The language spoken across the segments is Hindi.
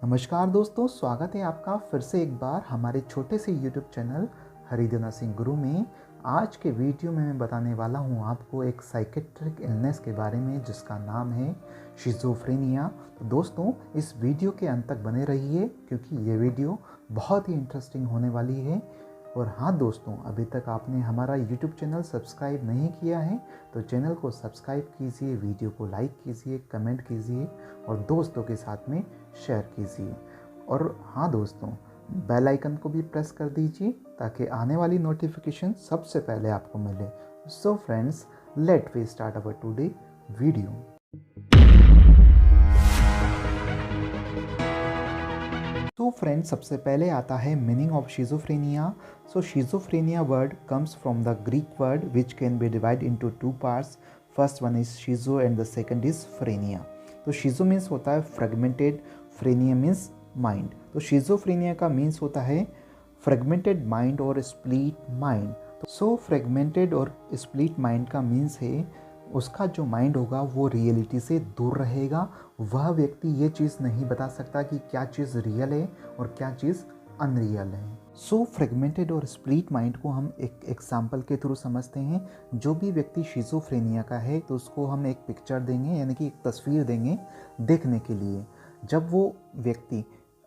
नमस्कार दोस्तों, स्वागत है आपका फिर से एक बार हमारे छोटे से यूट्यूब चैनल हरिदिना सिंह गुरु में। आज के वीडियो में मैं बताने वाला हूँ आपको एक साइकेट्रिक इलनेस के बारे में जिसका नाम है शिज़ोफ्रेनिया। तो दोस्तों, इस वीडियो के अंत तक बने रहिए क्योंकि ये वीडियो बहुत ही इंटरेस्टिंग होने वाली है। और हाँ दोस्तों, अभी तक आपने हमारा यूट्यूब चैनल सब्सक्राइब नहीं किया है तो चैनल को सब्सक्राइब कीजिए, वीडियो को लाइक कीजिए, कमेंट कीजिए और दोस्तों के साथ में शेयर कीजिए। और हाँ दोस्तों, बेल आइकन को भी प्रेस कर दीजिए ताकि आने वाली नोटिफिकेशन सबसे पहले आपको मिले। So friends, let we start our today video. तो फ्रेंड्स, सबसे पहले आता है meaning of schizophrenia. So schizophrenia word comes from the Greek word which can be divide into two parts. First one is शिज़ो and the second is phrenia. तो शिज़ो मीन्स होता है फ्रेगमेंटेड, फ्रेनिया मीन्स माइंड। तो शिज़ोफ्रेनिया का मीन्स होता है फ्रेगमेंटेड माइंड और स्प्लिट माइंड। सो फ्रेगमेंटेड और स्प्लिट माइंड का मीन्स है उसका जो माइंड होगा वो रियलिटी से दूर रहेगा। वह व्यक्ति ये चीज़ नहीं बता सकता कि क्या चीज़ रियल है और क्या चीज़ अनरियल है। सो फ्रेगमेंटेड और स्प्लिट माइंड को हम एक एग्जाम्पल के थ्रू समझते हैं। जो भी व्यक्ति शिज़ोफ्रेनिया का है तो उसको हम एक पिक्चर देंगे, यानी कि एक तस्वीर देंगे देखने के लिए। जब वो व्यक्ति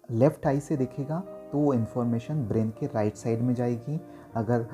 लेफ्ट आई से देखेगा तो वो इन्फॉर्मेशन ब्रेन के राइट साइड में जाएगी। अगर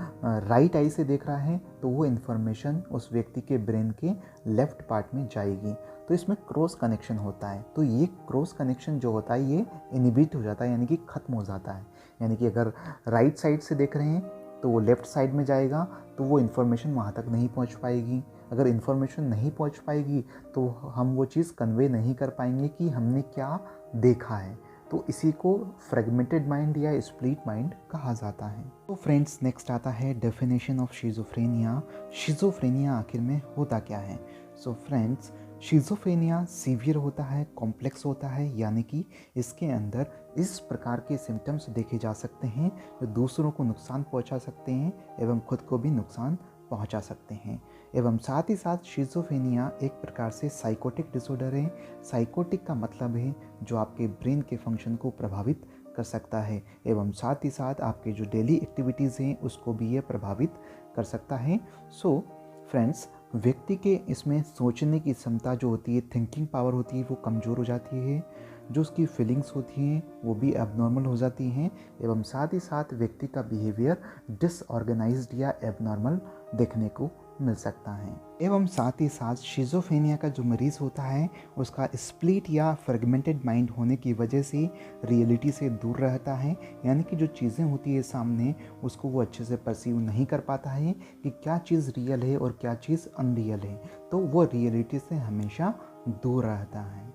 राइट आई से देख रहा है तो वो इन्फॉर्मेशन उस व्यक्ति के ब्रेन के लेफ्ट पार्ट में जाएगी। तो इसमें क्रॉस कनेक्शन होता है। तो ये क्रॉस कनेक्शन जो होता है ये इनहिबिट हो जाता है, यानी कि ख़त्म हो जाता है। यानी कि अगर राइट साइड से देख रहे हैं तो वो लेफ़्ट साइड में जाएगा तो वो इन्फॉर्मेशन वहाँ तक नहीं पहुँच पाएगी। अगर इन्फॉर्मेशन नहीं पहुँच पाएगी तो हम वो चीज़ कन्वे नहीं कर पाएंगे कि हमने क्या देखा है। तो इसी को फ्रेगमेंटेड माइंड या स्प्लिट माइंड कहा जाता है। तो फ्रेंड्स, नेक्स्ट आता है डेफिनेशन ऑफ शिज़ोफ्रेनिया। शिज़ोफ्रेनिया आखिर में होता क्या है? सो फ्रेंड्स, शिज़ोफ्रेनिया सीवियर होता है, कॉम्प्लेक्स होता है, यानी कि इसके अंदर इस प्रकार के सिम्टम्स देखे जा सकते हैं जो दूसरों को नुकसान पहुंचा सकते हैं एवं खुद को भी नुकसान पहुंचा सकते हैं। एवं साथ ही साथ शिज़ोफ्रेनिया एक प्रकार से साइकोटिक डिसऑर्डर है। साइकोटिक का मतलब है जो आपके ब्रेन के फंक्शन को प्रभावित कर सकता है एवं साथ ही साथ आपके जो डेली एक्टिविटीज़ हैं उसको भी ये प्रभावित कर सकता है। सो फ्रेंड्स, व्यक्ति के इसमें सोचने की क्षमता जो होती है, थिंकिंग पावर होती है, वो कमज़ोर हो जाती है। जो उसकी फीलिंग्स होती हैं वो भी एबनॉर्मल हो जाती हैं एवं साथ ही साथ व्यक्ति का बिहेवियर डिसऑर्गेनाइज्ड या एबनॉर्मल देखने को मिल सकता है। एवं साथ ही साथ शिज़ोफ्रेनिया का जो मरीज़ होता है उसका स्प्लिट या फ्रेगमेंटेड माइंड होने की वजह से रियलिटी से दूर रहता है, यानी कि जो चीज़ें होती है सामने उसको वो अच्छे से परसीव नहीं कर पाता है कि क्या चीज़ रियल है और क्या चीज़ अनरियल है। तो वो रियलिटी से हमेशा दूर रहता है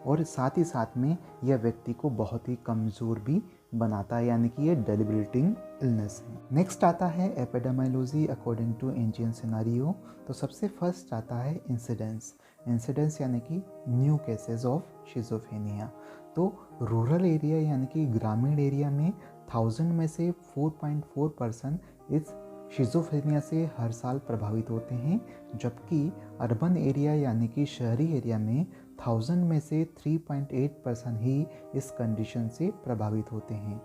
और साथ ही साथ में यह व्यक्ति को बहुत ही कमज़ोर भी बनाता है, यानी कि ये डेबिलिटिंग इलनेस है। नेक्स्ट आता है epidemiology according to Indian scenario. तो सबसे फर्स्ट आता है इंसिडेंस। इंसिडेंस यानी कि न्यू केसेस ऑफ शिज़ोफ्रेनिया। तो रूरल एरिया यानी कि ग्रामीण एरिया में 1000 में से 4.4% इस शिज़ोफ्रेनिया से हर साल प्रभावित होते हैं, जबकि अर्बन एरिया यानी कि शहरी एरिया में 1000 में से 3.8% ही इस कंडीशन से प्रभावित होते हैं।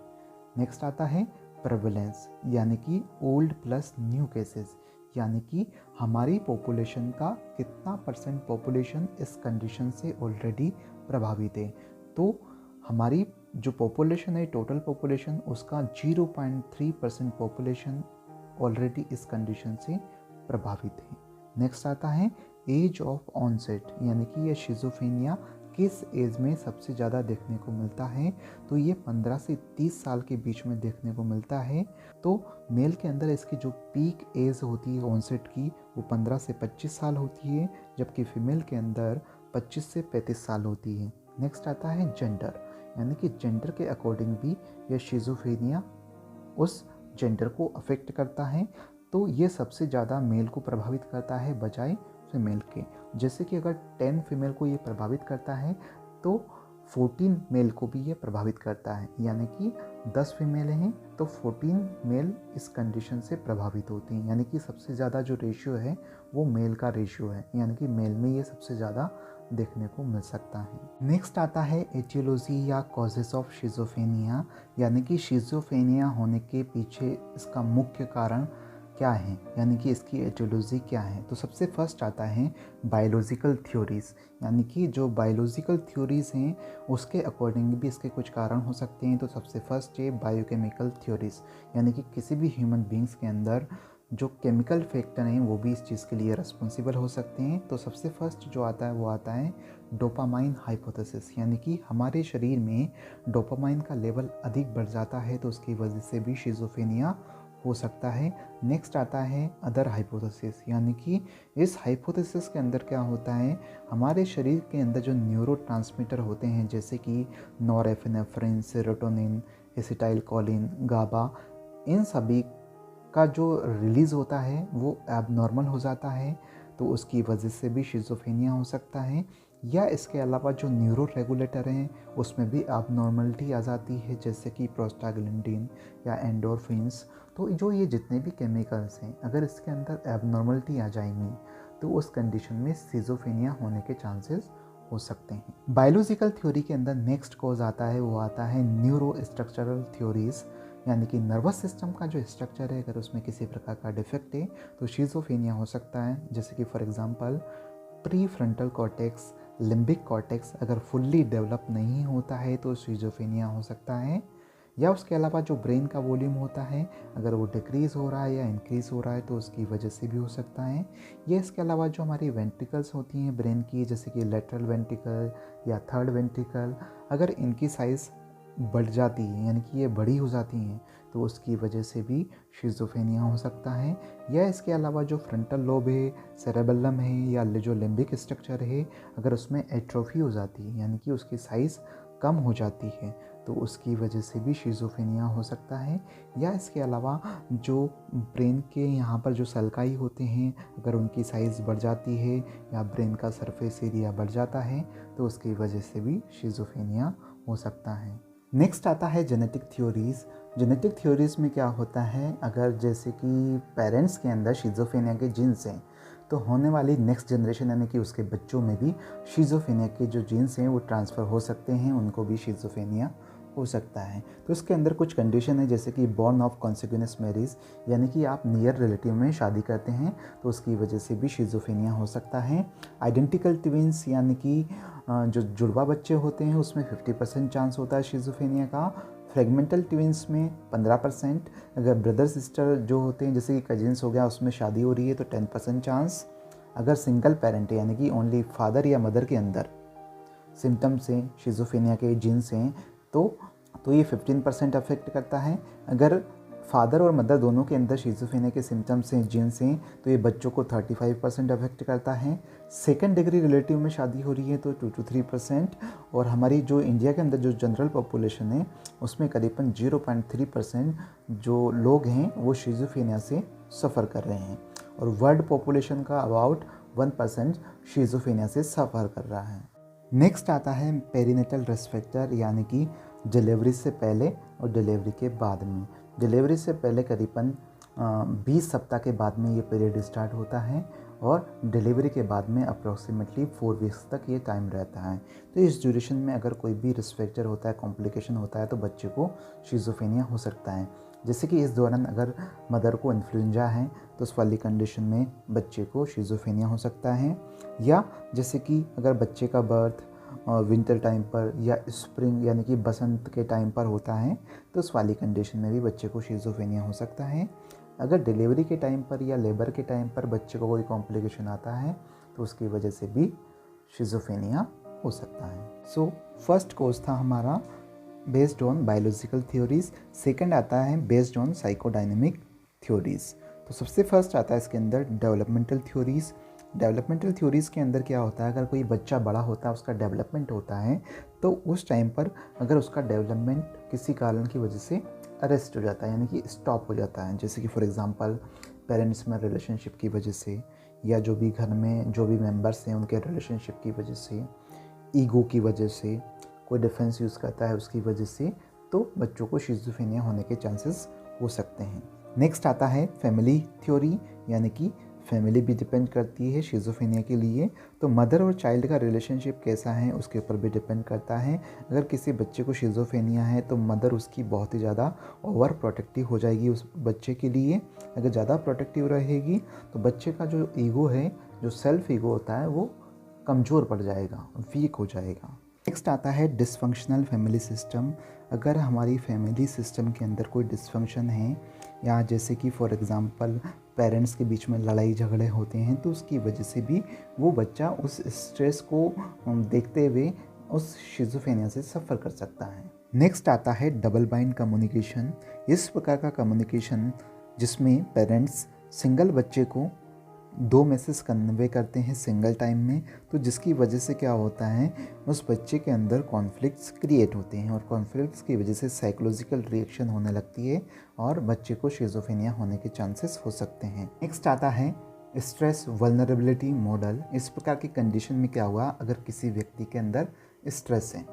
नेक्स्ट आता है प्रेवलेंस, यानी कि ओल्ड प्लस न्यू केसेस, यानी कि हमारी पॉपुलेशन का कितना परसेंट पॉपुलेशन इस कंडीशन से ऑलरेडी प्रभावित है। तो हमारी जो पॉपुलेशन है, टोटल पॉपुलेशन, उसका 0.3% पॉपुलेशन ऑलरेडी इस कंडीशन से प्रभावित है। नेक्स्ट आता है एज ऑफ ऑनसेट, यानी कि यह शिज़ोफ्रेनिया किस एज में सबसे ज़्यादा देखने को मिलता है। तो ये 15 से 30 साल के बीच में देखने को मिलता है। तो मेल के अंदर इसकी जो पीक एज होती है ऑनसेट की वो 15 से 25 साल होती है, जबकि फीमेल के अंदर 25 से 35 साल होती है। नेक्स्ट आता है जेंडर, यानी कि जेंडर के अकॉर्डिंग भी यह शिज़ोफ्रेनिया उस जेंडर को अफेक्ट करता है। तो ये सबसे ज़्यादा मेल को प्रभावित करता है बजाय फीमेल के। जैसे कि अगर 10 फीमेल को ये प्रभावित करता है तो 14 मेल को भी ये प्रभावित करता है, यानी कि 10 फीमेल हैं तो 14 मेल इस कंडीशन से प्रभावित होती हैं। यानी कि सबसे ज़्यादा जो रेशियो है वो मेल का रेशियो है, यानी कि मेल में ये सबसे ज़्यादा देखने को मिल सकता है। नेक्स्ट आता है एटियोलॉजी या कॉजेस ऑफ शिज़ोफ्रेनिया, यानी कि शिज़ोफ्रेनिया होने के पीछे इसका मुख्य कारण क्या है, यानी कि इसकी एटियोलॉजी क्या है। तो सबसे फर्स्ट आता है बायोलॉजिकल थ्योरीज़, यानी कि जो बायोलॉजिकल थ्योरीज़ हैं उसके अकॉर्डिंग भी इसके कुछ कारण हो सकते हैं। तो सबसे फर्स्ट है बायोकेमिकल थ्योरीज़, यानी कि किसी भी ह्यूमन बींग्स के अंदर जो केमिकल फैक्टर हैं वो भी इस चीज़ के लिए रिस्पॉन्सिबल हो सकते हैं। तो सबसे फर्स्ट जो आता है वो आता है डोपामाइन हाइपोथेसिस, यानी कि हमारे शरीर में डोपामाइन का लेवल अधिक बढ़ जाता है तो उसकी वजह से भी शिज़ोफ्रेनिया हो सकता है। नेक्स्ट आता है अदर हाइपोथेसिस, यानी कि इस हाइपोथेसिस के अंदर क्या होता है, हमारे शरीर के अंदर जो न्यूरोट्रांसमीटर होते हैं जैसे कि नॉरएपिनेफ्रिन, सेरोटोनिन, एसिटाइलकोलिन, गाबा, इन सभी का जो रिलीज़ होता है वो एबनॉर्मल हो जाता है, तो उसकी वजह से भी शिज़ोफ्रेनिया हो सकता है। या इसके अलावा जो न्यूरो रेगुलेटर हैं उसमें भी एबनॉर्मलिटी आ जाती है, जैसे कि प्रोस्टाग्लैंडिन या एंडोर्फिन्स। तो जो ये जितने भी केमिकल्स हैं अगर इसके अंदर एबनॉर्मलिटी आ जाएंगी तो उस कंडीशन में शिज़ोफ्रेनिया होने के चांसेस हो सकते हैं। बायोलॉजिकल थ्योरी के अंदर नेक्स्ट कॉज आता है वो आता है न्यूरो स्ट्रक्चरल थ्योरीज़, यानी कि नर्वस सिस्टम का जो स्ट्रक्चर है अगर उसमें किसी प्रकार का डिफेक्ट है तो शिज़ोफ्रेनिया हो सकता है। जैसे कि for example pre frontal cortex, limbic cortex अगर फुल्ली डेवलप नहीं होता है तो शिज़ोफ्रेनिया हो सकता है। या उसके अलावा जो ब्रेन का वॉल्यूम होता है अगर वो डिक्रीज़ हो रहा है या इंक्रीज़ हो रहा है तो उसकी वजह से भी हो सकता है। या इसके अलावा जो हमारी वेंट्रिकल्स होती हैं ब्रेन की, जैसे कि लेटरल वेंट्रिकल या थर्ड वेंट्रिकल, अगर इनकी साइज़ बढ़ जाती है यानी कि ये बड़ी हो जाती हैं तो उसकी वजह से भी शिज़ोफ्रेनिया हो सकता है। या इसके अलावा जो फ्रंटल लोब है, सेरेबेलम है या जो लिम्बिक स्ट्रक्चर है अगर उसमें एट्रोफी हो जाती है यानी कि उसकी साइज़ कम हो जाती है तो उसकी वजह से भी शिज़ोफ्रेनिया हो सकता है। या इसके अलावा जो ब्रेन के यहाँ पर जो सल्काई होते हैं अगर उनकी साइज़ बढ़ जाती है या ब्रेन का सरफेस एरिया बढ़ जाता है तो उसकी वजह से भी शिज़ोफ्रेनिया हो सकता है। नेक्स्ट आता है जेनेटिक थ्योरीज़। जेनेटिक थ्योरीज़ में क्या होता है, अगर जैसे कि पेरेंट्स के अंदर शिज़ोफ्रेनिया के जीन्स हैं तो होने वाली नेक्स्ट जनरेशन यानी कि उसके बच्चों में भी शिज़ोफ्रेनिया के जो जीन्स हैं वो ट्रांसफ़र हो सकते हैं, उनको भी शिज़ोफ्रेनिया हो सकता है। तो इसके अंदर कुछ कंडीशन है जैसे कि बॉर्न ऑफ कॉन्सिक्वेंस मैरिज, यानी कि आप नियर रिलेटिव में शादी करते हैं तो उसकी वजह से भी शिज़ोफ्रेनिया हो सकता है। आइडेंटिकल ट्विंस यानी कि जो जुड़वा बच्चे होते हैं उसमें 50% चांस होता है शिज़ोफ्रेनिया का। फ्रेगमेंटल ट्विंस में 15%। अगर ब्रदर सिस्टर जो होते हैं जैसे कि कजिन्स हो गया उसमें शादी हो रही है तो 10% चांस। अगर सिंगल पेरेंट है यानी कि ओनली फादर या मदर के अंदर सिम्टम्स हैं शिज़ोफ्रेनिया के जीन्स हैं तो ये 15% अफेक्ट करता है। अगर फादर और मदर दोनों के अंदर शिज़ोफ्रेनिया के सिम्टम्स हैं, जीन्स हैं, तो ये बच्चों को 35% अफेक्ट करता है। सेकंड डिग्री रिलेटिव में शादी हो रही है तो 2 to 3%। और हमारी जो इंडिया के अंदर जो जनरल पॉपुलेशन है उसमें करीबन 0.3% जो लोग हैं वो शिज़ोफ्रेनिया से सफ़र कर रहे हैं और वर्ल्ड पॉपुलेशन का अबाउट 1% शिज़ोफ्रेनिया से सफ़र कर रहा है। नेक्स्ट आता है पेरीनेटल रिस्क फैक्टर, यानी कि डिलीवरी से पहले और डिलीवरी के बाद में। डिलीवरी से पहले करीबन 20 सप्ताह के बाद में ये पीरियड स्टार्ट होता है और डिलीवरी के बाद में अप्रॉक्सीमेटली 4 वीक्स तक ये टाइम रहता है। तो इस ड्यूरेशन में अगर कोई भी रिस्क फैक्टर होता है, कॉम्प्लिकेशन होता है तो बच्चे को शिज़ोफ्रेनिया हो सकता है। जैसे कि इस दौरान अगर मदर को इन्फ्लुएंजा है तो उस वाली कंडीशन में बच्चे को शिज़ोफ्रेनिया हो सकता है। या जैसे कि अगर बच्चे का बर्थ विंटर टाइम पर या स्प्रिंग यानी कि बसंत के टाइम पर होता है तो उस वाली कंडीशन में भी बच्चे को शिज़ोफ्रेनिया हो सकता है। अगर डिलीवरी के टाइम पर या लेबर के टाइम पर बच्चे को कोई कॉम्प्लिकेशन आता है तो उसकी वजह से भी शिज़ोफ्रेनिया हो सकता है। सो फर्स्ट कोर्स था हमारा based on biological theories. Second आता है बेस्ड ऑन साइकोडायनेमिक थ्योरीज़। तो सबसे फर्स्ट आता है इसके अंदर डेवलपमेंटल थ्योरीज़। डेवलपमेंटल थ्योरीज़ के अंदर क्या होता है, अगर कोई बच्चा बड़ा होता है उसका डेवलपमेंट होता है तो उस टाइम पर अगर उसका डेवलपमेंट किसी कारण की वजह से अरेस्ट हो जाता है यानी कि स्टॉप हो जाता है, जैसे कि फॉर एग्जांपल पेरेंट्स में रिलेशनशिप की वजह से या जो भी घर में जो भी मेंबर्स हैं उनके रिलेशनशिप की वजह से, ईगो की वजह से, कोई डिफेंस यूज़ करता है उसकी वजह से, तो बच्चों को शिज़ोफ्रेनिया होने के चांसेस हो सकते हैं। नेक्स्ट आता है फैमिली थ्योरी, यानी कि फैमिली भी डिपेंड करती है शिज़ोफ्रेनिया के लिए। तो मदर और चाइल्ड का रिलेशनशिप कैसा है उसके ऊपर भी डिपेंड करता है। अगर किसी बच्चे को शिज़ोफ्रेनिया है तो मदर उसकी बहुत ही ज़्यादा ओवर प्रोटेक्टिव हो जाएगी उस बच्चे के लिए। अगर ज़्यादा प्रोटेक्टिव रहेगी तो बच्चे का जो ईगो है, जो सेल्फ ईगो होता है, वो कमज़ोर पड़ जाएगा, वीक हो जाएगा। नेक्स्ट आता है डिसफंक्शनल फैमिली सिस्टम। अगर हमारी फैमिली सिस्टम के अंदर कोई डिसफंक्शन है, या जैसे कि फॉर एग्ज़ाम्पल पेरेंट्स के बीच में लड़ाई झगड़े होते हैं, तो उसकी वजह से भी वो बच्चा उस स्ट्रेस को देखते हुए उस शिज़ोफ्रेनिया से सफ़र कर सकता है। नेक्स्ट आता है डबल बाइंड कम्युनिकेशन। इस प्रकार का कम्युनिकेशन जिसमें पेरेंट्स सिंगल बच्चे को 2 मैसेज कन्वे करते हैं सिंगल टाइम में, तो जिसकी वजह से क्या होता है, उस बच्चे के अंदर कॉन्फ्लिक्ट्स क्रिएट होते हैं और कॉन्फ्लिक्ट्स की वजह से साइकोलॉजिकल रिएक्शन होने लगती है और बच्चे को शिज़ोफ्रेनिया होने के चांसेस हो सकते हैं। नेक्स्ट आता है स्ट्रेस वल्नरेबिलिटी मॉडल। इस प्रकार की कंडीशन में क्या हुआ, अगर किसी व्यक्ति के अंदर स्ट्रेस है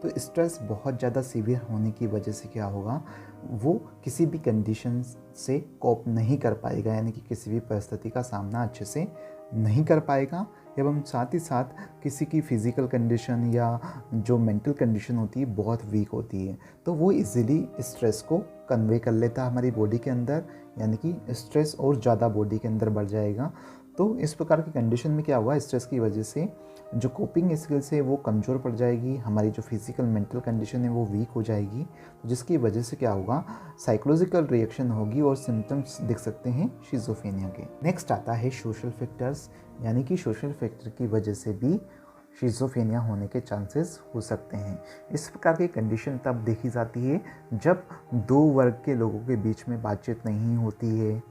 तो स्ट्रेस बहुत ज़्यादा सीवियर होने की वजह से क्या होगा, वो किसी भी कंडीशन से कोप नहीं कर पाएगा, यानी कि किसी भी परिस्थिति का सामना अच्छे से नहीं कर पाएगा। एवं साथ ही साथ किसी की फिज़िकल कंडीशन या जो मेंटल कंडीशन होती है बहुत वीक होती है, तो वो इजीली स्ट्रेस को कन्वे कर लेता है हमारी बॉडी के अंदर, यानी कि स्ट्रेस और ज़्यादा बॉडी के अंदर बढ़ जाएगा। तो इस प्रकार की कंडीशन में क्या हुआ, स्ट्रेस की वजह से जो कोपिंग स्किल्स है वो कमज़ोर पड़ जाएगी, हमारी जो फिज़िकल मेंटल कंडीशन है वो वीक हो जाएगी, तो जिसकी वजह से क्या होगा, साइकोलॉजिकल रिएक्शन होगी और सिम्टम्स दिख सकते हैं शिज़ोफ्रेनिया के। नेक्स्ट आता है सोशल फैक्टर्स, यानी कि सोशल फैक्टर की वजह से भी शिज़ोफ्रेनिया होने के चांसेस हो सकते हैं। इस प्रकार की कंडीशन तब देखी जाती है जब 2 वर्ग के लोगों के बीच में बातचीत नहीं होती है,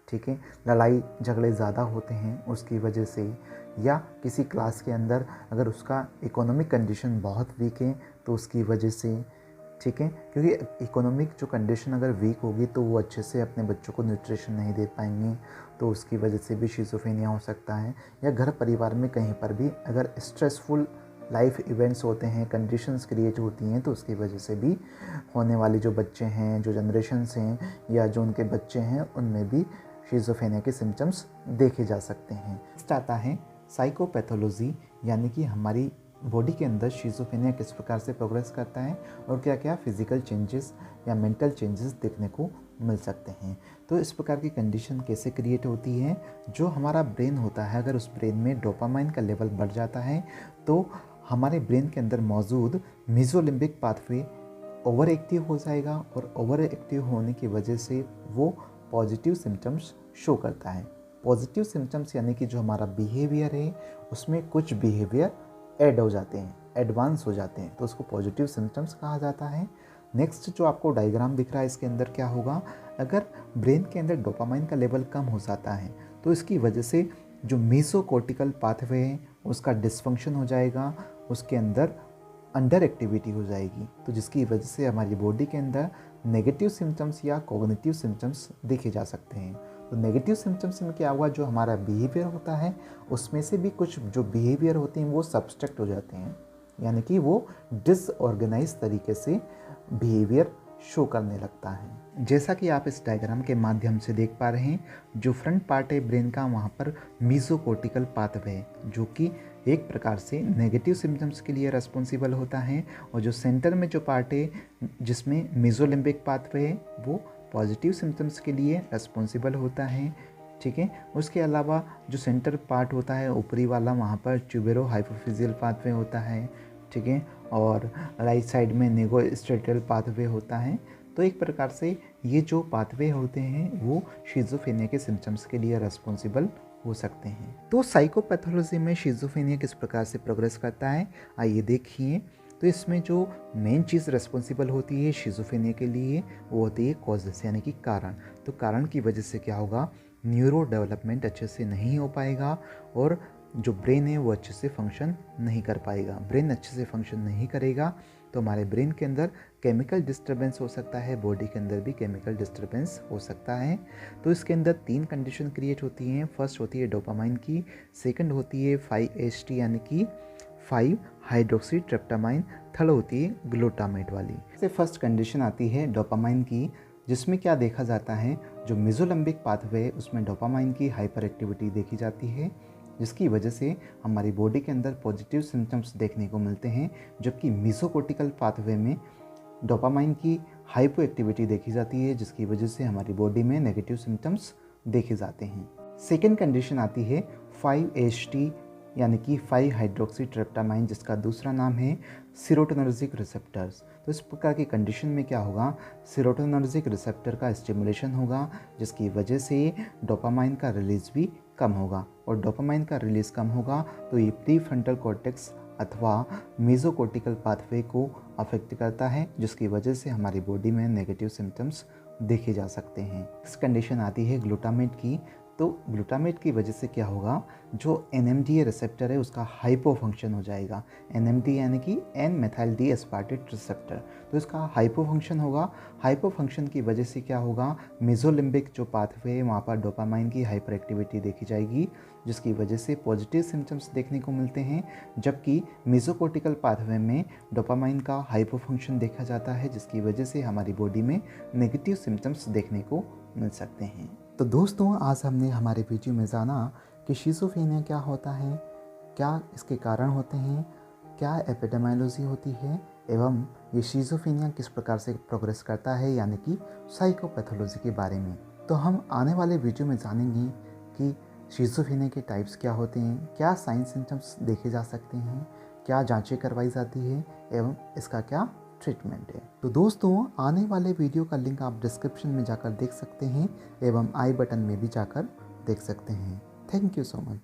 ठीक है, लड़ाई झगड़े ज़्यादा होते हैं उसकी वजह से, या किसी क्लास के अंदर अगर उसका इकोनॉमिक कंडीशन बहुत वीक है तो उसकी वजह से, ठीक है, क्योंकि इकोनॉमिक जो कंडीशन अगर वीक होगी तो वो अच्छे से अपने बच्चों को न्यूट्रिशन नहीं दे पाएंगे, तो उसकी वजह से भी शिज़ोफ्रेनिया हो सकता है। या घर परिवार में कहीं पर भी अगर स्ट्रेसफुल लाइफ इवेंट्स होते हैं, कंडीशंस क्रिएट होती हैं, तो उसकी वजह से भी होने वाले जो बच्चे हैं, जो जनरेशन्स हैं या जो उनके बच्चे हैं, उनमें भी शिज़ोफ्रेनिया के सिम्टम्स देखे जा सकते हैं। नेक्स्ट आता है साइकोपैथोलॉजी, यानी कि हमारी बॉडी के अंदर शिज़ोफ्रेनिया किस प्रकार से प्रोग्रेस करता है और क्या क्या फिजिकल चेंजेस या मेंटल चेंजेस देखने को मिल सकते हैं। तो इस प्रकार की कंडीशन कैसे क्रिएट होती है, जो हमारा ब्रेन होता है, अगर उस ब्रेन में डोपामाइन का लेवल बढ़ जाता है तो हमारे ब्रेन के अंदर मौजूद मेसोलिम्बिक पाथवे ओवर एक्टिव हो जाएगा और ओवर एक्टिव होने की वजह से वो पॉजिटिव सिम्टम्स शो करता है। पॉजिटिव सिम्टम्स यानी कि जो हमारा बिहेवियर है उसमें कुछ बिहेवियर ऐड हो जाते हैं, एडवांस हो जाते हैं, तो उसको पॉजिटिव सिम्टम्स कहा जाता है। नेक्स्ट जो आपको डायग्राम दिख रहा है इसके अंदर क्या होगा, अगर ब्रेन के अंदर डोपामाइन का लेवल कम हो जाता है तो इसकी वजह से जो मेसोकॉर्टिकल पाथवे है उसका डिसफंक्शन हो जाएगा, उसके अंदर अंडर एक्टिविटी हो जाएगी, तो जिसकी वजह से हमारी बॉडी के अंदर नेगेटिव सिम्टम्स या कॉग्निटिव सिम्टम्स देखे जा सकते हैं। तो नेगेटिव सिम्टम्स में क्या हुआ, जो हमारा बिहेवियर होता है उसमें से भी कुछ जो बिहेवियर होते हैं वो सब्सट्रैक्ट हो जाते हैं, यानी कि वो डिसऑर्गेनाइज तरीके से बिहेवियर शो करने लगता है। जैसा कि आप इस डायग्राम के माध्यम से देख पा रहे हैं, जो फ्रंट पार्ट है ब्रेन का वहाँ पर मेसोकॉर्टिकल पाथवे है जो कि एक प्रकार से नेगेटिव सिम्टम्स के लिए रेस्पॉन्सिबल होता है, और जो सेंटर में जो पार्ट है जिसमें मेसोलिम्बिक पाथवे है वो पॉजिटिव सिम्टम्स के लिए रेस्पॉन्सिबल होता है, ठीक है। उसके अलावा जो सेंटर पार्ट होता है ऊपरी वाला, वहाँ पर ट्यूबेरो हाइपोफिजियल पाथवे होता है, ठीक है, और राइट साइड में नेगोस्ट्रेटल पाथवे होता है। तो एक प्रकार से ये जो पाथवे होते हैं वो शिज़ोफ्रेनिया के सिम्टम्स के लिए रेस्पॉन्सिबल हो सकते हैं। तो साइकोपैथोलॉजी में शिज़ोफ्रेनिया किस प्रकार से प्रोग्रेस करता है आइए देखिए। तो इसमें जो मेन चीज़ रेस्पॉन्सिबल होती है शिज़ोफ्रेनिया के लिए वो होती है कॉजेस, यानी कि कारण। तो कारण की वजह से क्या होगा, न्यूरो डेवलपमेंट अच्छे से नहीं हो पाएगा और जो ब्रेन है वो अच्छे से फंक्शन नहीं कर पाएगा। ब्रेन अच्छे से फंक्शन नहीं करेगा तो हमारे ब्रेन के अंदर केमिकल डिस्टर्बेंस हो सकता है, बॉडी के अंदर भी केमिकल डिस्टर्बेंस हो सकता है। तो इसके अंदर 3 कंडीशन क्रिएट होती हैं। फर्स्ट होती है डोपामाइन की, सेकंड होती है 5-HT यानी कि 5 हाइड्रोक्सी ट्रिप्टामाइन, थर्ड होती है ग्लूटामेट वाली। से फर्स्ट कंडीशन आती है डोपामाइन की, जिसमें क्या देखा जाता है, जो मेसोलिम्बिक पाथवे उसमें डोपामाइन की हाइपर एक्टिविटी देखी जाती है, जिसकी वजह से हमारी बॉडी के अंदर पॉजिटिव सिम्टम्स देखने को मिलते हैं, जबकि मेसोकोर्टिकल पाथवे में डोपामाइन की हाइपो एक्टिविटी देखी जाती है, जिसकी वजह से हमारी बॉडी में नेगेटिव सिम्टम्स देखे जाते हैं। सेकेंड कंडीशन आती है 5-HT यानी कि 5-हाइड्रोक्सीट्रिप्टामाइन, जिसका दूसरा नाम है सीरोटोनर्जिक रिसेप्टर्स। तो इस प्रकार की कंडीशन में क्या होगा, सीरोटोनर्जिक रिसेप्टर का स्टिमुलेशन होगा, जिसकी वजह से डोपामाइन का रिलीज़ भी कम होगा, और डोपामाइन का रिलीज़ कम होगा तो ये प्रीफ्रंटल कॉर्टेक्स अथवा मेसोकोर्टिकल पाथवे को अफेक्ट करता है, जिसकी वजह से हमारी बॉडी में नेगेटिव सिम्टम्स देखे जा सकते हैं। इस कंडीशन आती है ग्लूटामेट की। तो ग्लूटामेट की वजह से क्या होगा, जो NMDA रिसेप्टर है उसका हाइपो फंक्शन हो जाएगा। NMDA यानी कि N methyl D aspartate receptor, तो इसका हाइपो फंक्शन होगा। हाइपो फंक्शन की वजह से क्या होगा, मेसोलिम्बिक जो पाथवे है वहाँ पर डोपामाइन की हाइपर एक्टिविटी देखी जाएगी, जिसकी वजह से पॉजिटिव सिम्टम्स देखने को मिलते हैं, जबकि मेसोकोर्टिकल पाथवे में डोपामाइन का हाइपो फंक्शन देखा जाता है, जिसकी वजह से हमारी बॉडी में नेगेटिव सिम्टम्स देखने को मिल सकते हैं। तो दोस्तों, आज हमने हमारे वीडियो में जाना कि शिज़ोफ्रेनिया क्या होता है, क्या इसके कारण होते हैं, क्या एपिडेमियोलॉजी होती है, एवं ये शिज़ोफ्रेनिया किस प्रकार से प्रोग्रेस करता है, यानी कि साइकोपैथोलॉजी के बारे में। तो हम आने वाले वीडियो में जानेंगे कि शिज़ोफ्रेनिया के टाइप्स क्या होते हैं, क्या साइन सिम्टम्स देखे जा सकते हैं, क्या जांचें करवाई जाती है, एवं इसका क्या ट्रीटमेंट है। तो दोस्तों, आने वाले वीडियो का लिंक आप डिस्क्रिप्शन में जाकर देख सकते हैं, एवं आई बटन में भी जाकर देख सकते हैं। Thank you so much.